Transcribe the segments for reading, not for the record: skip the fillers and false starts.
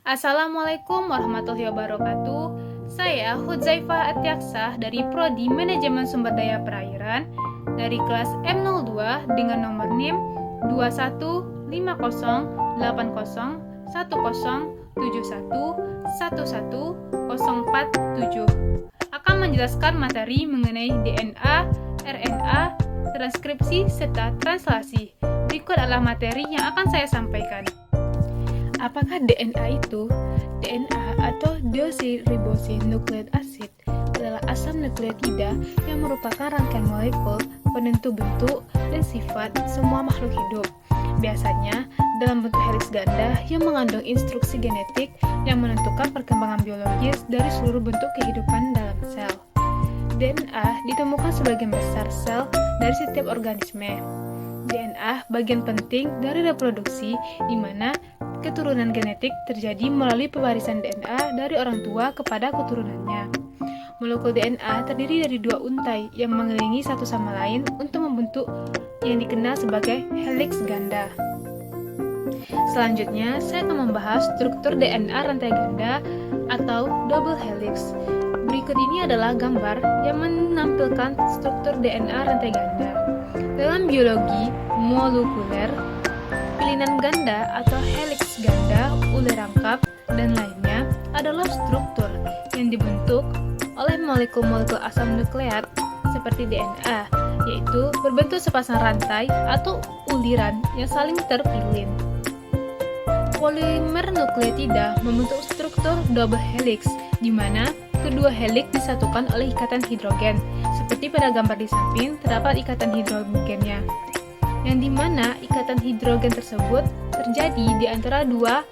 Assalamualaikum warahmatullahi wabarakatuh. Saya Hudzaifah Atiaksah dari Prodi Manajemen Sumber Daya Perairan dari kelas M02 dengan nomor NIM 215080711147 akan menjelaskan materi mengenai DNA, RNA, transkripsi, serta translasi. Berikut adalah materi yang akan saya sampaikan. Apakah DNA itu? DNA atau deoksiribonukleik asid adalah asam nukleotida yang merupakan rangkaian molekul penentu bentuk dan sifat semua makhluk hidup. Biasanya dalam bentuk heliks ganda yang mengandung instruksi genetik yang menentukan perkembangan biologis dari seluruh bentuk kehidupan dalam sel. DNA ditemukan sebagian besar sel dari setiap organisme. DNA bagian penting dari reproduksi, di mana keturunan genetik terjadi melalui pewarisan DNA dari orang tua kepada keturunannya. Molekul DNA terdiri dari dua untai yang mengelilingi satu sama lain untuk membentuk yang dikenal sebagai heliks ganda. Selanjutnya, saya akan membahas struktur DNA rantai ganda atau double helix. Berikut ini adalah gambar yang menampilkan struktur DNA rantai ganda. Dalam biologi molekuler, pilihan ganda atau heliks ganda, ular rangkap, dan lainnya adalah struktur yang dibentuk oleh molekul-molekul asam nukleat seperti DNA, yaitu berbentuk sepasang rantai atau uliran yang saling terpilin. Polimer nukleotida membentuk struktur double helix, di mana kedua heliks disatukan oleh ikatan hidrogen. Seperti pada gambar di samping terdapat ikatan hidrogennya, yang dimana ikatan hidrogen tersebut terjadi di antara dua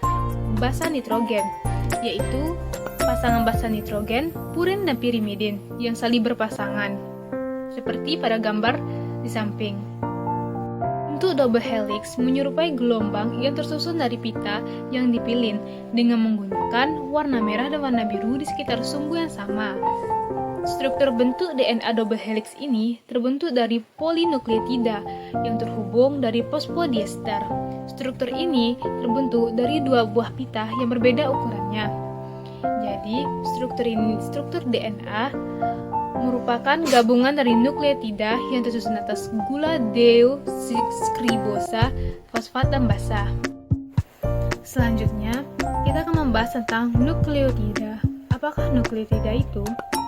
basa nitrogen, yaitu pasangan basa nitrogen, purin dan pirimidin yang saling berpasangan, seperti pada gambar di samping. Bentuk double helix menyerupai gelombang yang tersusun dari pita yang dipilin dengan menggunakan warna merah dan warna biru di sekitar sumbu yang sama. Struktur bentuk DNA double helix ini terbentuk dari polinukleotida yang terhubung dari fosfodiester. Struktur ini terbentuk dari dua buah pita yang berbeda ukurannya. Jadi, struktur DNA merupakan gabungan dari nukleotida yang tersusun atas gula deoksiribosa, fosfat, dan basa. Selanjutnya, kita akan membahas tentang nukleotida. Apakah nukleotida itu?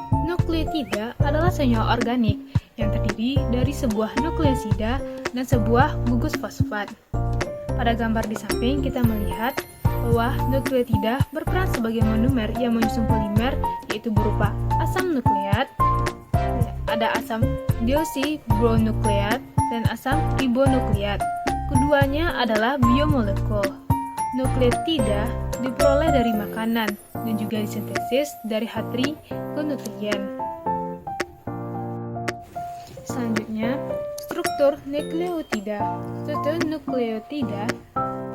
Nukleotida adalah senyawa organik yang terdiri dari sebuah nukleosida dan sebuah gugus fosfat. Pada gambar di samping kita melihat bahwa nukleotida berperan sebagai monomer yang menyusun polimer, yaitu berupa asam nukleat, ada asam deoksiribonukleat dan asam ribonukleat. Keduanya adalah biomolekul. Nukleotida diperoleh dari makanan dan juga disintesis dari H3 ke nutrien. Selanjutnya, struktur nukleotida. Struktur nukleotida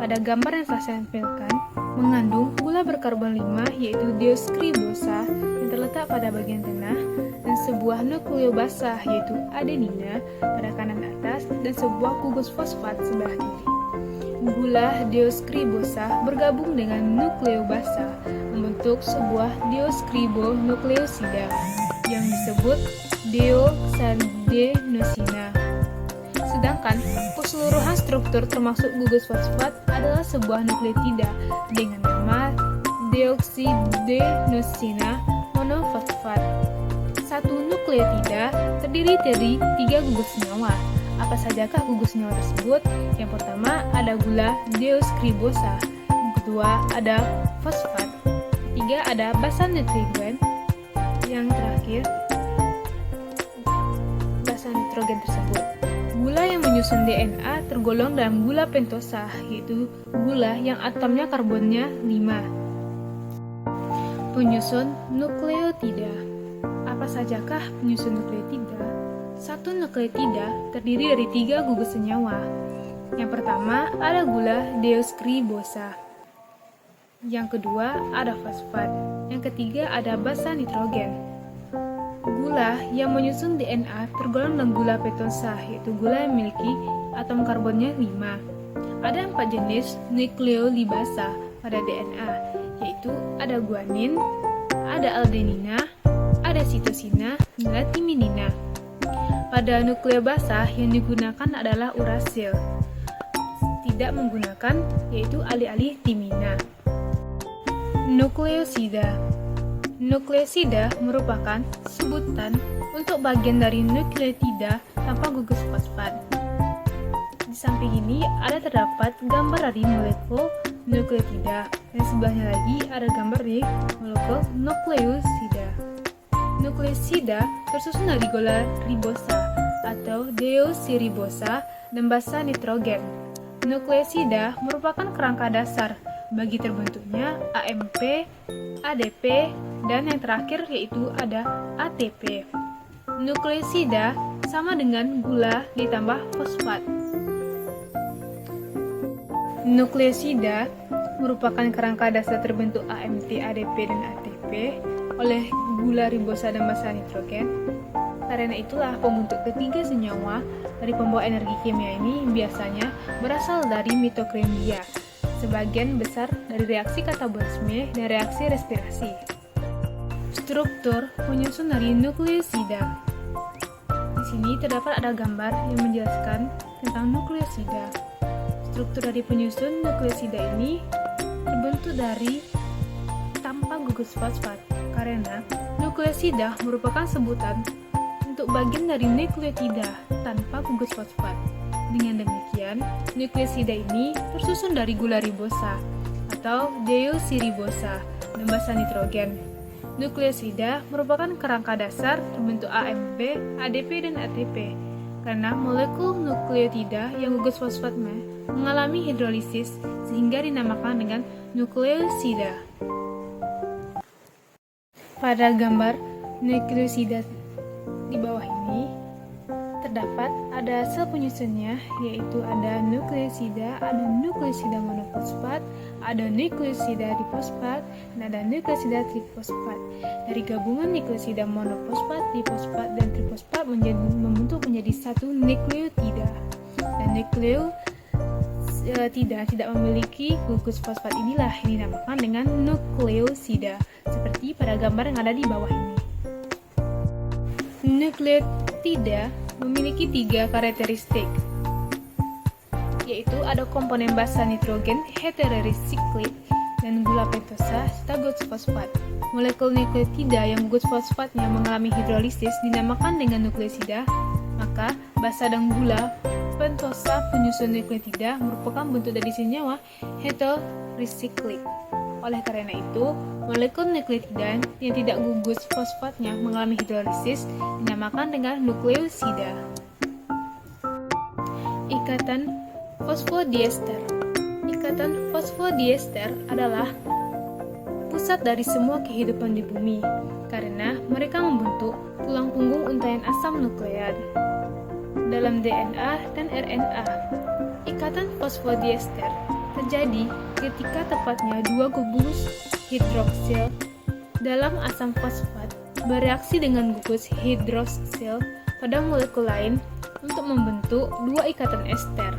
pada gambar yang saya tampilkan mengandung gula berkarbon 5, yaitu deoksiribosa yang terletak pada bagian tengah, dan sebuah nukleobasa yaitu adenina pada kanan atas, dan sebuah gugus fosfat sebelah kiri. Gula deoksiribosa bergabung dengan nukleobasa membentuk sebuah deoksiribonukleosida yang disebut deoxadenosina. Sedangkan keseluruhan struktur termasuk gugus fosfat adalah sebuah nukleotida dengan nama deoksidenosina monofosfat. Satu nukleotida terdiri dari 3 gugus senyawa. Apa sajakah gugus senyawa tersebut? Yang pertama ada gula deoksiribosa, yang kedua ada fosfat, ketiga ada basa nitrogen, yang terakhir basa nitrogen tersebut. Gula yang menyusun DNA tergolong dalam gula pentosa, yaitu gula yang atomnya karbonnya 5. Penyusun nukleotida. Apa sajakah penyusun nukleotida? Satu nukleotida terdiri dari 3 gugus senyawa. Yang pertama ada gula deoksiribosa. Yang kedua ada fosfat. Yang ketiga ada basa nitrogen. Gula yang menyusun DNA tergolong dalam gula pentosa, yaitu gula yang memiliki atom karbonnya 5. Ada 4 jenis nukleolibasa pada DNA, yaitu ada guanin, ada adenina, ada sitosina, dan ada timinina. Pada nukleo basah yang digunakan adalah urasil, tidak menggunakan yaitu alih-alih timina. Nukleosida. Nukleosida merupakan sebutan untuk bagian dari nukleotida tanpa gugus fosfat. Di samping ini terdapat gambar dari molekul nukleotida, dan sebelahnya lagi ada gambar dari molekul nukleosida. Nukleosida tersusun dari gula ribosa atau deoksiribosa dan basa nitrogen. Nukleosida merupakan kerangka dasar bagi terbentuknya AMP, ADP, dan yang terakhir yaitu ada ATP. Nukleosida sama dengan gula ditambah fosfat. Nukleosida merupakan kerangka dasar terbentuk AMP, ADP, dan ATP oleh gula ribosa dan basa nitrogen. Karena itulah pembentuk ketiga senyawa dari pembawa energi kimia ini biasanya berasal dari mitokondria, sebagian besar dari reaksi katabolisme dan reaksi respirasi. Struktur penyusun dari nukleosida. Di sini terdapat ada gambar yang menjelaskan tentang nukleosida. Struktur dari penyusun nukleosida ini terbentuk dari tanpa gugus fosfat, karena nukleosida merupakan sebutan untuk bagian dari nukleotida tanpa gugus fosfat. Dengan demikian, nukleosida ini tersusun dari gula ribosa atau deoksiribosa dan basa nitrogen. Nukleosida merupakan kerangka dasar terbentuk AMP, ADP, dan ATP karena molekul nukleotida yang gugus fosfat mengalami hidrolisis sehingga dinamakan dengan nukleosida. Pada gambar nukleosida di bawah ini terdapat ada sel penyusunnya, yaitu ada nukleosida, ada nukleosida monofosfat, ada nukleosida difosfat, dan ada nukleosida trifosfat. Dari gabungan nukleosida monofosfat, difosfat, dan trifosfat membentuk menjadi satu nukleotida. Dan nukleotida tidak memiliki gugus fosfat inilah yang dinamakan dengan nukleosida, seperti pada gambar yang ada di bawah ini. Nukleotida memiliki 3 karakteristik, yaitu ada komponen basa nitrogen heterosiklik dan gula pentosa serta gugus fosfat. Molekul nukleotida yang gugus fosfatnya mengalami hidrolisis dinamakan dengan nukleosida, maka basa dan gula pentosa penyusun nukleotida merupakan bentuk dari senyawa heterosiklik. Oleh karena itu, molekul nukleotida yang tidak gugus fosfatnya mengalami hidrolisis dinamakan dengan nukleosida. Ikatan fosfodiester. Ikatan fosfodiester adalah pusat dari semua kehidupan di bumi karena mereka membentuk tulang punggung untayan asam nukleat dalam DNA dan RNA. Ikatan fosfodiester terjadi ketika tepatnya 2 gugus hidroksil dalam asam fosfat bereaksi dengan gugus hidroksil pada molekul lain untuk membentuk 2 ikatan ester.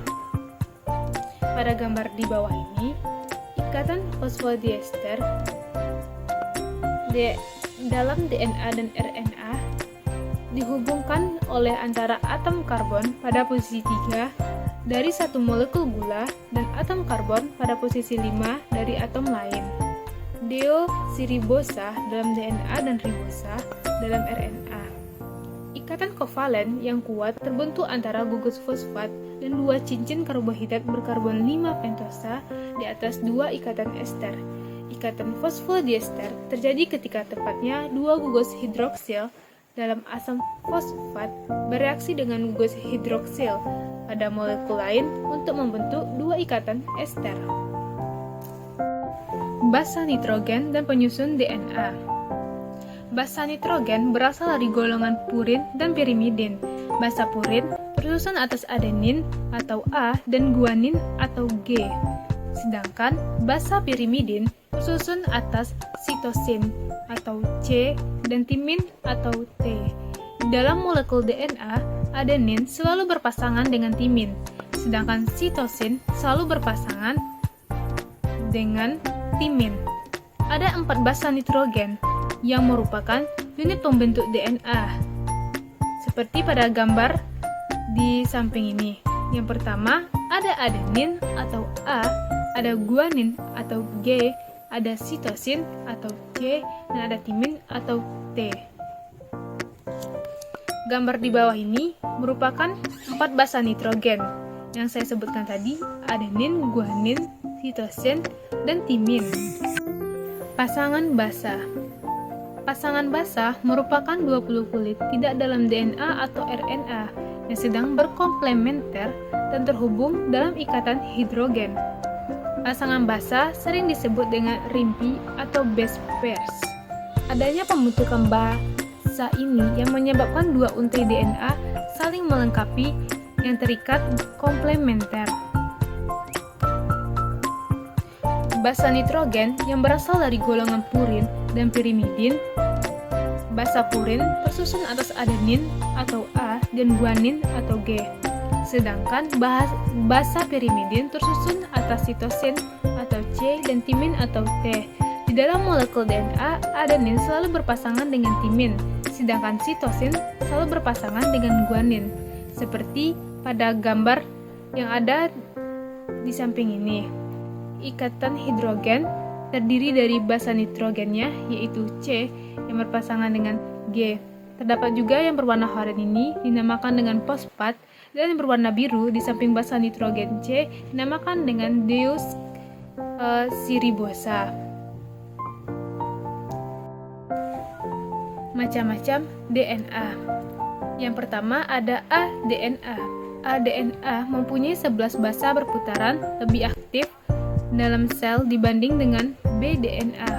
Pada gambar di bawah ini, ikatan fosfodiester dalam DNA dan RNA dihubungkan oleh antara atom karbon pada posisi 3 dari satu molekul gula dan atom karbon pada posisi 5 dari atom lain. Deoksiribosa dalam DNA dan ribosa dalam RNA. Ikatan kovalen yang kuat terbentuk antara gugus fosfat dan 2 cincin karbohidrat berkarbon 5 pentosa di atas 2 ikatan ester. Ikatan fosfodiester terjadi ketika tepatnya 2 gugus hidroksil dalam asam fosfat bereaksi dengan gugus hidroksil pada molekul lain untuk membentuk 2 ikatan ester. Basa nitrogen dan penyusun DNA. Basa nitrogen berasal dari golongan purin dan pirimidin. Basa purin tersusun atas adenin atau A dan guanin atau G. Sedangkan basa pirimidin tersusun atas sitosin atau C dan timin atau T. Dalam molekul DNA, adenin selalu berpasangan dengan timin, sedangkan sitosin selalu berpasangan dengan timin. ada 4 basa nitrogen yang merupakan unit pembentuk DNA. Seperti pada gambar di samping ini. Yang pertama, ada adenin atau A, ada guanin atau G, ada sitosin atau C, dan ada timin atau T. Gambar di bawah ini merupakan 4 basa nitrogen yang saya sebutkan tadi, adenin, guanin, sitosin, dan timin. Pasangan basa. Pasangan basa merupakan 20 kulit tidak dalam DNA atau RNA yang sedang berkomplementer dan terhubung dalam ikatan hidrogen. Pasangan basa sering disebut dengan rimpi atau base pairs. Adanya pembentukan basa ini yang menyebabkan dua untaian DNA saling melengkapi yang terikat komplementer. Basa nitrogen yang berasal dari golongan purin dan pirimidin. Basa purin tersusun atas adenin atau A dan guanin atau G. Sedangkan basa pirimidin tersusun atas sitosin atau C dan timin atau T. Di dalam molekul DNA, adenin selalu berpasangan dengan timin, sedangkan sitosin selalu berpasangan dengan guanin. Seperti pada gambar yang ada di samping ini. Ikatan hidrogen terdiri dari basa nitrogennya, yaitu C, yang berpasangan dengan G. Terdapat juga yang berwarna oranye ini dinamakan dengan fosfat, dan yang berwarna biru di samping basa nitrogen C dinamakan dengan deoksiribosa. Macam-macam DNA. Yang pertama ada aDNA. aDNA mempunyai 11 basa berputaran lebih aktif dalam sel dibanding dengan bDNA.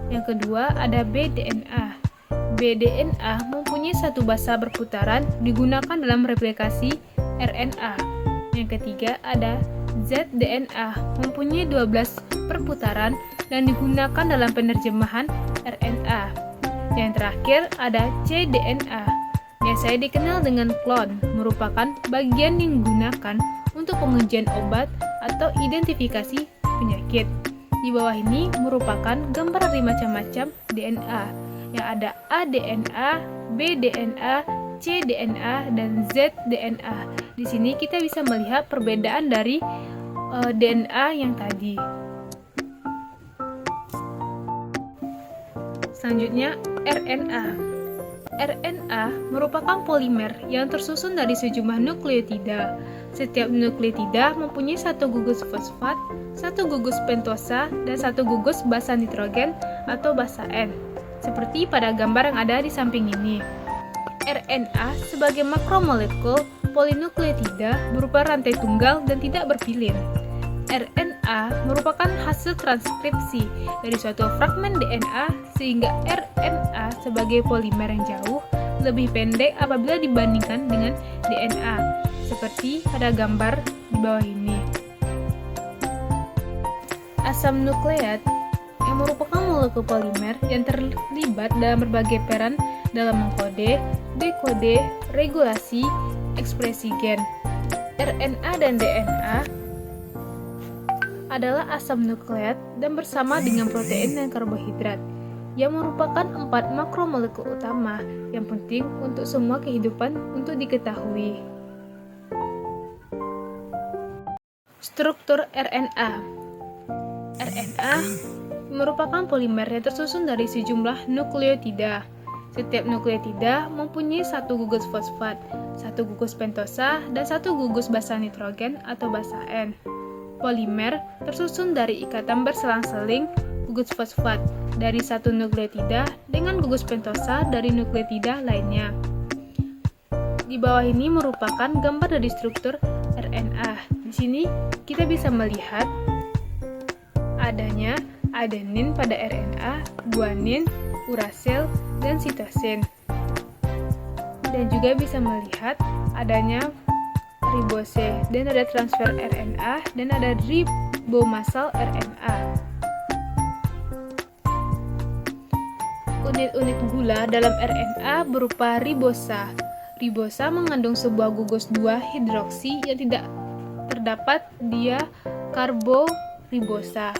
Yang kedua ada bDNA. bDNA mempunyai 1 basa berputaran digunakan dalam replikasi RNA. Yang ketiga ada zDNA mempunyai 12 perputaran dan digunakan dalam penerjemahan RNA. Yang terakhir ada cDNA. Biasanya dikenal dengan klon, merupakan bagian yang digunakan untuk pengujian obat atau identifikasi penyakit. Di bawah ini merupakan gambar dari macam-macam DNA yang ada aDNA, bDNA, cDNA, dan zDNA. Di sini kita bisa melihat perbedaan dari DNA yang tadi. Selanjutnya RNA. RNA merupakan polimer yang tersusun dari sejumlah nukleotida. Setiap nukleotida mempunyai 1 gugus fosfat, 1 gugus pentosa, dan 1 gugus basa nitrogen atau basa N, seperti pada gambar yang ada di samping ini. RNA sebagai makromolekul polinukleotida berupa rantai tunggal dan tidak berpilin. RNA merupakan hasil transkripsi dari suatu fragmen DNA sehingga RNA sebagai polimer yang jauh lebih pendek apabila dibandingkan dengan DNA, seperti pada gambar di bawah ini. Asam nukleat yang merupakan molekul polimer yang terlibat dalam berbagai peran dalam mengkode, dekode, regulasi, ekspresi gen. RNA dan DNA adalah asam nukleat dan bersama dengan protein dan karbohidrat yang merupakan 4 makromolekul utama yang penting untuk semua kehidupan untuk diketahui. Struktur RNA. RNA merupakan polimer yang tersusun dari sejumlah nukleotida. Setiap nukleotida mempunyai 1 gugus fosfat, 1 gugus pentosa, dan 1 gugus basa nitrogen atau basa N. Polimer tersusun dari ikatan berselang-seling gugus fosfat dari 1 nukleotida dengan gugus pentosa dari nukleotida lainnya. Di bawah ini merupakan gambar dari struktur RNA. Di sini kita bisa melihat adanya adenin pada RNA, guanin, urasil, dan sitosin. Dan juga bisa melihat adanya ribose, dan ada transfer RNA, dan ada ribomasal RNA. Unit-unit gula dalam RNA berupa ribosa. Ribosa mengandung sebuah gugus 2 hidroksi yang tidak terdapat dia karboribosa.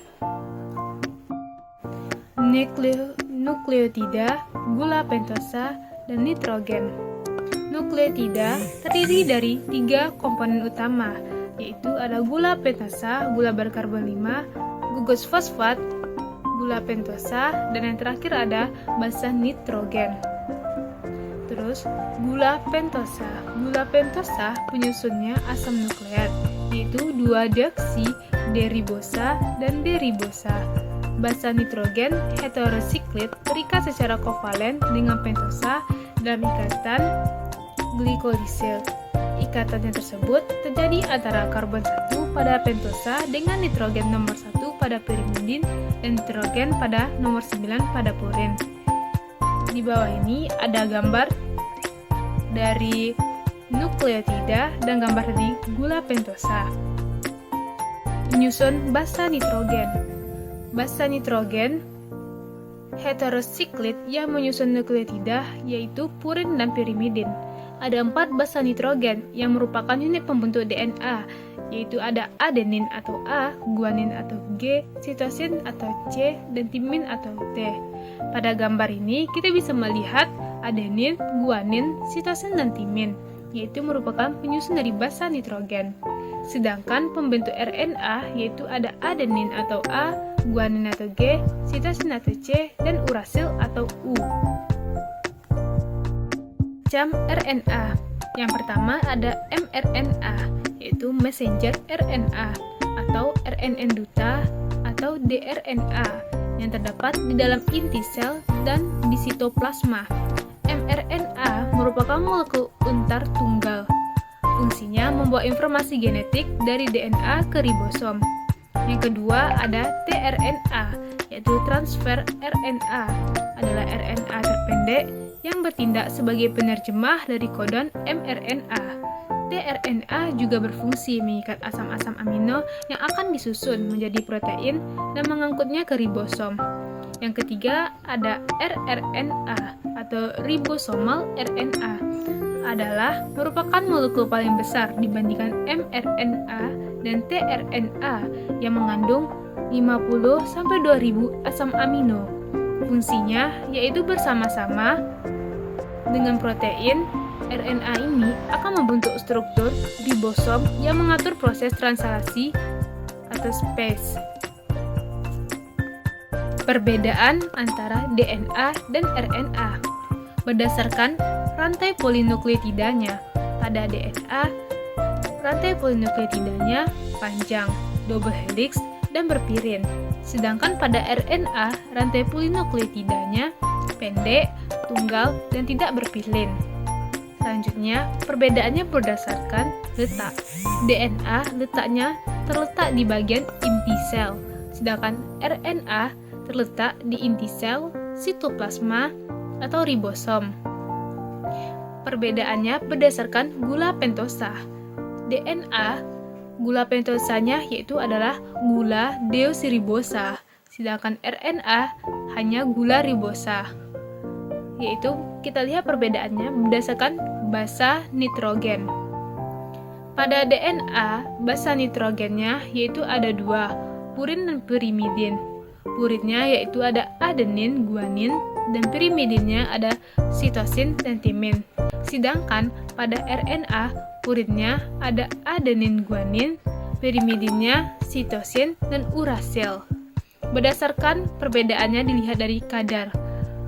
nukleotida, gula pentosa, dan nitrogen. Nukleotida terdiri dari 3 komponen utama, yaitu ada gula pentosa, gula berkarbon 5, gugus fosfat, gula pentosa, dan yang terakhir ada basa nitrogen. Terus, gula pentosa. Gula pentosa penyusunnya asam nukleat, yaitu 2-deoksyderibosa dan deribosa. Basa nitrogen heterosiklit terikat secara kovalen dengan pentosa dalam ikatan glikolisil. Ikatannya tersebut terjadi antara karbon 1 pada pentosa dengan nitrogen nomor 1 pada pirimidin dan nitrogen pada nomor 9 pada purin. Di bawah ini ada gambar dari nukleotida dan gambar dari gula pentosa. Penyusun basa nitrogen. Basa nitrogen heterosiklit yang menyusun nukleotida yaitu purin dan pirimidin. Ada 4 basa nitrogen yang merupakan unit pembentuk DNA, yaitu ada adenin atau A, guanin atau G, sitosin atau C, dan timin atau T. Pada gambar ini kita bisa melihat adenin, guanin, sitosin, dan timin, yaitu merupakan penyusun dari basa nitrogen. Sedangkan pembentuk RNA yaitu ada adenin atau A, guanin atau G, sitosin atau C, dan urasil atau U. Macam RNA. Yang pertama ada mRNA, yaitu messenger RNA atau RNN duta atau dRNA yang terdapat di dalam inti sel dan di sitoplasma. mRNA merupakan molekul untar tunggal. Fungsinya membawa informasi genetik dari DNA ke ribosom. Yang kedua ada tRNA, yaitu transfer RNA, adalah RNA terpendek yang bertindak sebagai penerjemah dari kodon mRNA. tRNA juga berfungsi mengikat asam-asam amino yang akan disusun menjadi protein dan mengangkutnya ke ribosom. Yang ketiga ada rRNA atau ribosomal RNA, adalah merupakan molekul paling besar dibandingkan mRNA dan tRNA yang mengandung 50-2000 asam amino. Fungsinya yaitu bersama-sama dengan protein, RNA ini akan membentuk struktur ribosom yang mengatur proses translasi atau spase. Perbedaan antara DNA dan RNA berdasarkan rantai polinukleotidanya. Pada DNA, rantai polinukleotidanya panjang, double helix, dan berpirin. Sedangkan pada RNA, rantai polinukleotidanya pendek, tunggal, dan tidak berpilin. Selanjutnya, perbedaannya berdasarkan letak. DNA letaknya terletak di bagian inti sel, sedangkan RNA terletak di inti sel, sitoplasma, atau ribosom. Perbedaannya berdasarkan gula pentosa. DNA, gula pentosanya yaitu adalah gula deoksiribosa, sedangkan RNA hanya gula ribosa. Yaitu kita lihat perbedaannya berdasarkan basa nitrogen. Pada DNA, basa nitrogennya yaitu ada 2, purin dan pirimidin. Purinnya yaitu ada adenin, guanin, dan pirimidinnya ada sitosin dan timin. Sedangkan pada RNA, purinnya ada adenin, guanin, pirimidinnya sitosin, dan urasil. Berdasarkan perbedaannya dilihat dari kadar.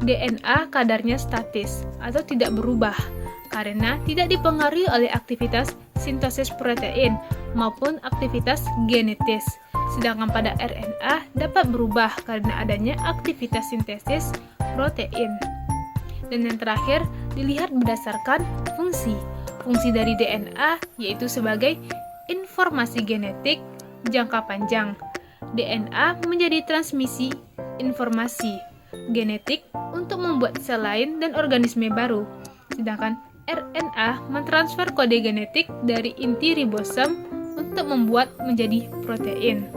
DNA kadarnya statis atau tidak berubah karena tidak dipengaruhi oleh aktivitas sintesis protein maupun aktivitas genetis. Sedangkan pada RNA dapat berubah karena adanya aktivitas sintesis protein. Dan yang terakhir dilihat berdasarkan fungsi. Fungsi dari DNA yaitu sebagai informasi genetik jangka panjang. DNA menjadi transmisi informasi genetik untuk membuat sel lain dan organisme baru. Sedangkan RNA mentransfer kode genetik dari inti ribosom untuk membuat menjadi protein.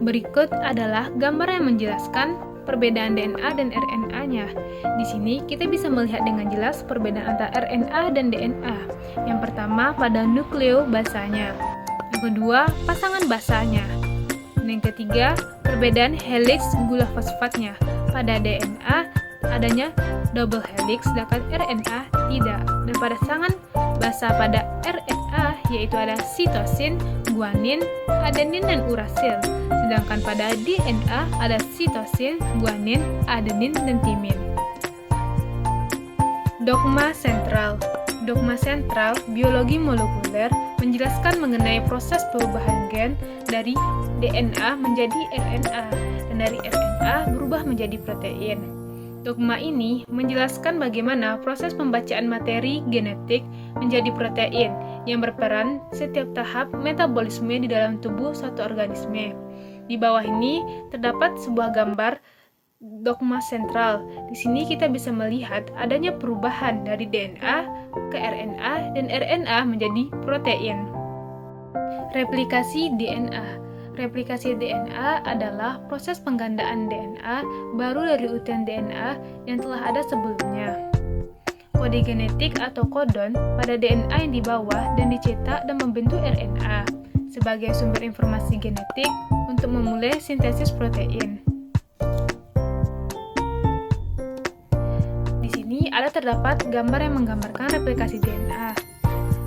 Berikut adalah gambar yang menjelaskan perbedaan DNA dan RNA-nya. Di sini kita bisa melihat dengan jelas perbedaan antara RNA dan DNA. Yang pertama pada nukleobasanya. Yang kedua, pasangan basanya. Dan yang ketiga, perbedaan helix gula fosfatnya. Pada DNA adanya double helix, sedangkan RNA tidak. Dan pada pasangan basa pada RNA yaitu ada sitosin, guanin, adenin, dan urasil. Sedangkan pada DNA ada sitosin, guanin, adenin, dan timin. Dogma sentral. Dogma sentral biologi molekuler menjelaskan mengenai proses perubahan gen dari DNA menjadi RNA dan dari RNA berubah menjadi protein. Dogma ini menjelaskan bagaimana proses pembacaan materi genetik menjadi protein yang berperan setiap tahap metabolisme di dalam tubuh suatu organisme. Di bawah ini terdapat sebuah gambar dogma sentral. Di sini kita bisa melihat adanya perubahan dari DNA ke RNA dan RNA menjadi protein. Replikasi DNA. Replikasi DNA adalah proses penggandaan DNA baru dari utuhan DNA yang telah ada sebelumnya. Kode genetik atau kodon pada DNA yang dibawa dan dicetak dan membentuk RNA sebagai sumber informasi genetik untuk memulai sintesis protein. Di sini terdapat gambar yang menggambarkan replikasi DNA.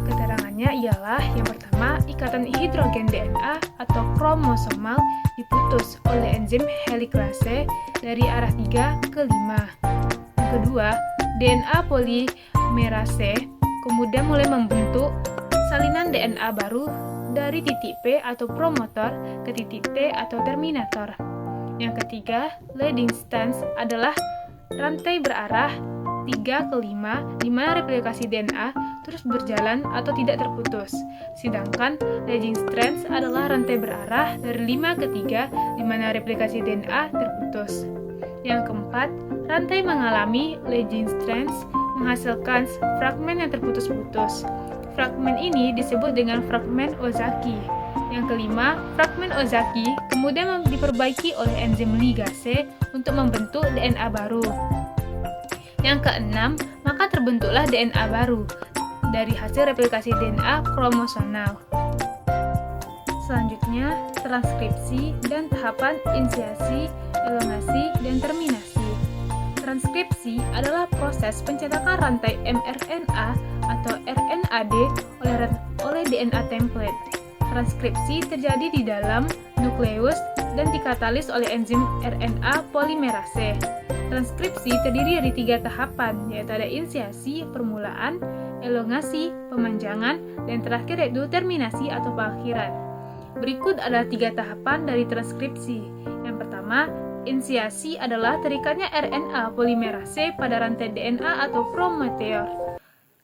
Keterangannya ialah yang pertama, ikatan hidrogen DNA atau kromosomal diputus oleh enzim helikrase dari arah 3 ke 5. Yang kedua, DNA polimerase kemudian mulai membentuk salinan DNA baru dari titik P atau promotor ke titik T atau terminator. Yang ketiga, leading strands adalah rantai berarah 3 ke 5 di mana replikasi DNA terus berjalan atau tidak terputus. Sedangkan leading strands adalah rantai berarah dari 5 ke 3 di mana replikasi DNA terputus. Yang keempat, rantai mengalami leading strands menghasilkan fragmen yang terputus-putus. Fragmen ini disebut dengan fragmen Ozaki. Yang kelima, fragmen Ozaki kemudian diperbaiki oleh enzim ligase untuk membentuk DNA baru. Yang keenam, maka terbentuklah DNA baru dari hasil replikasi DNA kromosomal. Selanjutnya, transkripsi dan tahapan inisiasi, elongasi, dan terminasi. Transkripsi adalah proses pencetakan rantai mRNA atau RNAD oleh DNA template. Transkripsi terjadi di dalam nukleus dan dikatalis oleh enzim RNA polimerase. Transkripsi terdiri dari 3 tahapan, yaitu ada inisiasi, permulaan, elongasi, pemanjangan, dan terakhir yaitu terminasi atau pengakhiran. Berikut adalah 3 tahapan dari transkripsi. Yang pertama, inisiasi adalah terikatnya RNA polimerase pada rantai DNA atau promoter.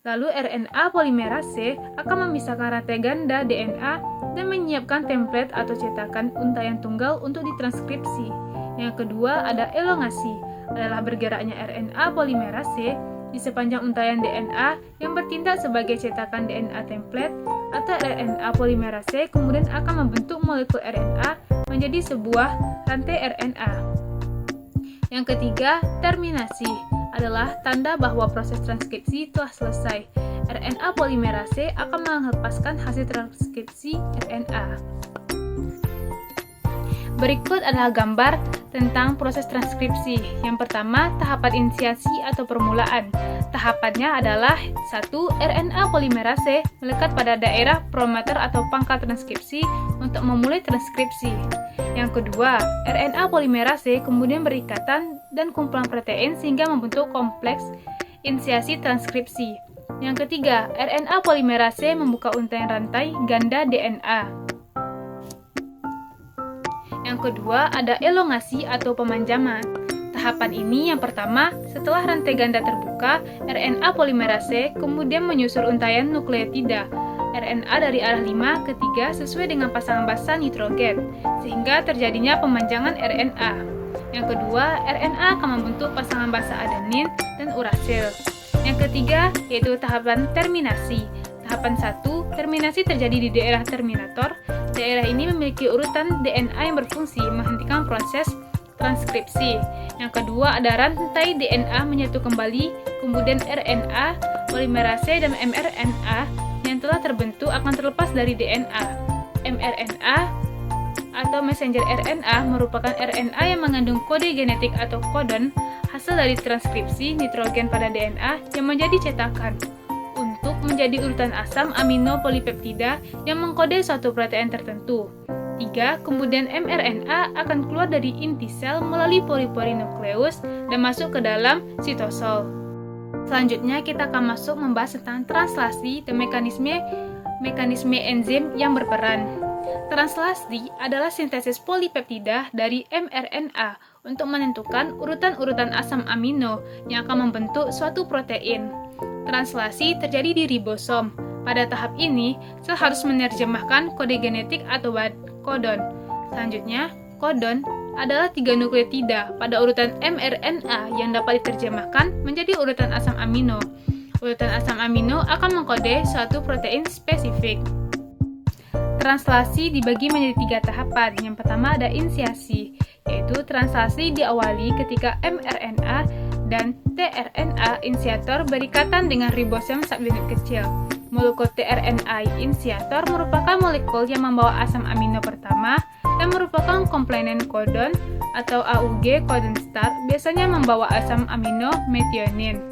Lalu RNA polimerase akan memisahkan rantai ganda DNA dan menyiapkan template atau cetakan untayan tunggal untuk ditranskripsi. Yang kedua ada elongasi, adalah bergeraknya RNA polimerase di sepanjang untayan DNA yang bertindak sebagai cetakan DNA template atau RNA polimerase kemudian akan membentuk molekul RNA menjadi sebuah rantai RNA. Yang ketiga, terminasi adalah tanda bahwa proses transkripsi telah selesai. RNA polimerase akan melepaskan hasil transkripsi RNA. Berikut adalah gambar tentang proses transkripsi. Yang pertama, tahapan inisiasi atau permulaan. Tahapannya adalah 1. RNA polimerase melekat pada daerah promoter atau pangkal transkripsi untuk memulai transkripsi. Yang kedua, RNA polimerase kemudian berikatan dan kumpulan protein sehingga membentuk kompleks inisiasi transkripsi. Yang ketiga, RNA polimerase membuka untayan rantai ganda DNA. Yang kedua, ada elongasi atau pemanjangan. Tahapan ini yang pertama, setelah rantai ganda terbuka, RNA polimerase kemudian menyusul untayan nukleotida RNA dari arah 5 ke 3 sesuai dengan pasangan basa nitrogen, sehingga terjadinya pemanjangan RNA. Yang kedua, RNA akan membentuk pasangan basa adenin dan urasil. Yang ketiga, yaitu tahapan terminasi. Tahapan 1, terminasi terjadi di daerah terminator. Daerah ini memiliki urutan DNA yang berfungsi menghentikan proses transkripsi. Yang kedua, ada rantai DNA menyatu kembali, kemudian RNA, polimerase, dan mRNA yang telah terbentuk akan terlepas dari DNA. mRNA atau messenger RNA merupakan RNA yang mengandung kode genetik atau kodon hasil dari transkripsi nitrogen pada DNA yang menjadi cetakan untuk menjadi urutan asam amino polipeptida yang mengkode suatu protein tertentu. 3. Kemudian mRNA akan keluar dari inti sel melalui pori-pori nukleus dan masuk ke dalam sitosol. Selanjutnya kita akan masuk membahas tentang translasi dan mekanisme enzim yang berperan. Translasi adalah sintesis polipeptida dari mRNA untuk menentukan urutan-urutan asam amino yang akan membentuk suatu protein. Translasi terjadi di ribosom. Pada tahap ini, sel harus menerjemahkan kode genetik atau kodon. Selanjutnya, kodon adalah 3 nukleotida pada urutan mRNA yang dapat diterjemahkan menjadi urutan asam amino. Urutan asam amino akan mengkode suatu protein spesifik. Translasi dibagi menjadi 3 tahapan. Yang pertama ada inisiasi, yaitu translasi diawali ketika mRNA dan tRNA inisiator berikatan dengan ribosom subunit kecil. Molekul tRNA inisiator merupakan molekul yang membawa asam amino pertama dan merupakan komponen kodon atau AUG codon start, biasanya membawa asam amino metionin.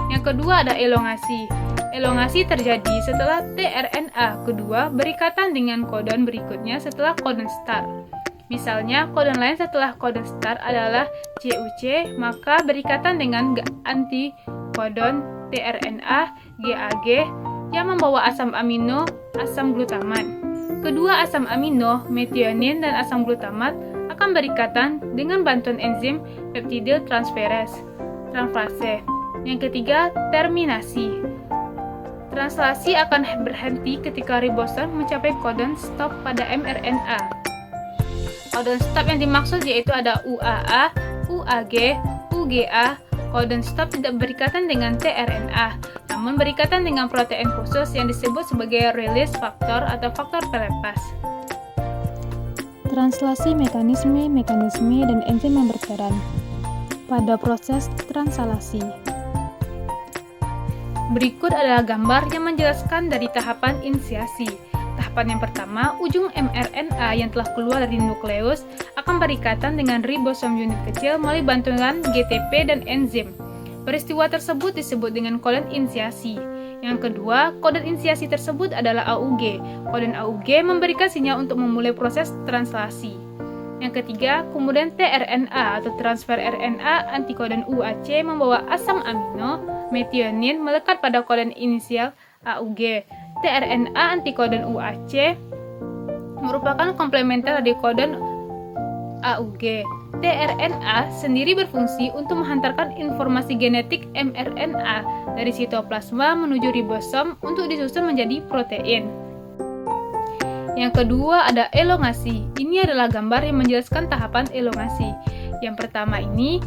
Yang kedua ada elongasi. Elongasi terjadi setelah tRNA kedua berikatan dengan kodon berikutnya setelah codon start. Misalnya, kodon lain setelah codon start adalah CUC, maka berikatan dengan antikodon tRNA GAG yang membawa asam amino asam glutamat. Kedua asam amino, metionin dan asam glutamat akan berikatan dengan bantuan enzim peptidyl transferase. Yang ketiga, terminasi. Translasi akan berhenti ketika ribosom mencapai codon stop pada mRNA. Codon stop yang dimaksud yaitu ada UAA, UAG, UGA. Codon stop tidak berikatan dengan tRNA, namun berikatan dengan protein khusus yang disebut sebagai release factor atau faktor pelepas. Translasi mekanisme, dan enzim yang berperan pada proses translasi. Berikut adalah gambar yang menjelaskan dari tahapan inisiasi. Tahapan yang pertama, ujung mRNA yang telah keluar dari nukleus akan berikatan dengan ribosom unit kecil melalui bantuan GTP dan enzim. Peristiwa tersebut disebut dengan kodon inisiasi. Yang kedua, kodon inisiasi tersebut adalah AUG. Kodon AUG memberikan sinyal untuk memulai proses translasi. Yang ketiga, kemudian tRNA atau transfer RNA antikodon UAC membawa asam amino metionin melekat pada kodon inisial AUG. tRNA antikodon UAC merupakan komplementer dari kodon AUG. tRNA sendiri berfungsi untuk menghantarkan informasi genetik mRNA dari sitoplasma menuju ribosom untuk disusun menjadi protein. Yang kedua ada elongasi. Ini adalah gambar yang menjelaskan tahapan elongasi. Yang pertama ini,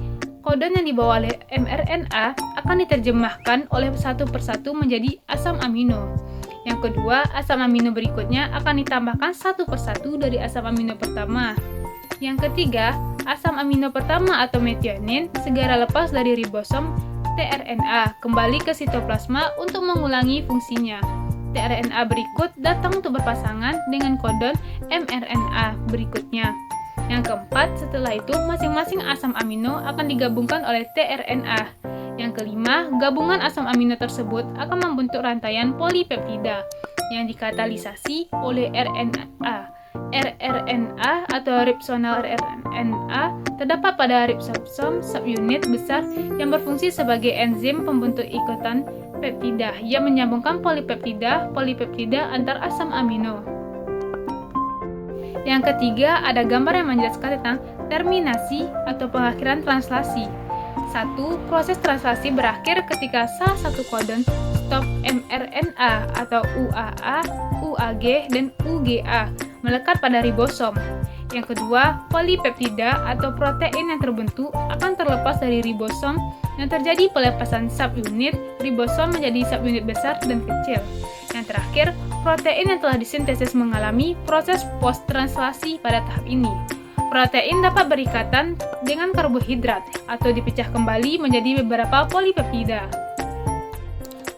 kodon yang dibawa oleh mRNA akan diterjemahkan oleh satu persatu menjadi asam amino. Yang kedua, asam amino berikutnya akan ditambahkan satu persatu dari asam amino pertama. Yang ketiga, asam amino pertama atau metionin segera lepas dari ribosom tRNA kembali ke sitoplasma untuk mengulangi fungsinya. tRNA berikut datang untuk berpasangan dengan kodon mRNA berikutnya. Yang keempat, setelah itu masing-masing asam amino akan digabungkan oleh tRNA. Yang kelima, gabungan asam amino tersebut akan membentuk rantaian polipeptida yang dikatalisasi oleh rRNA atau ribosonal RNA terdapat pada ribosom subunit besar yang berfungsi sebagai enzim pembentuk ikatan peptida yang menyambungkan polipeptida antar asam amino. Yang ketiga, ada gambar yang menjelaskan tentang terminasi atau pengakhiran translasi. 1. Proses translasi berakhir ketika salah satu kodon stop mRNA atau UAA, UAG, dan UGA melekat pada ribosom. Yang kedua, polipeptida atau protein yang terbentuk akan terlepas dari ribosom yang terjadi pelepasan subunit ribosom menjadi subunit besar dan kecil. Yang terakhir, protein yang telah disintesis mengalami proses post-translasi pada tahap ini. Protein dapat berikatan dengan karbohidrat atau dipecah kembali menjadi beberapa polipeptida.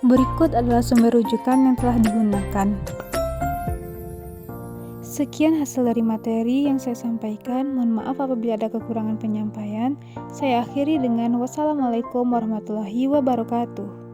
Berikut adalah sumber rujukan yang telah digunakan. Sekian hasil dari materi yang saya sampaikan. Mohon maaf apabila ada kekurangan penyampaian. Saya akhiri dengan wassalamualaikum warahmatullahi wabarakatuh.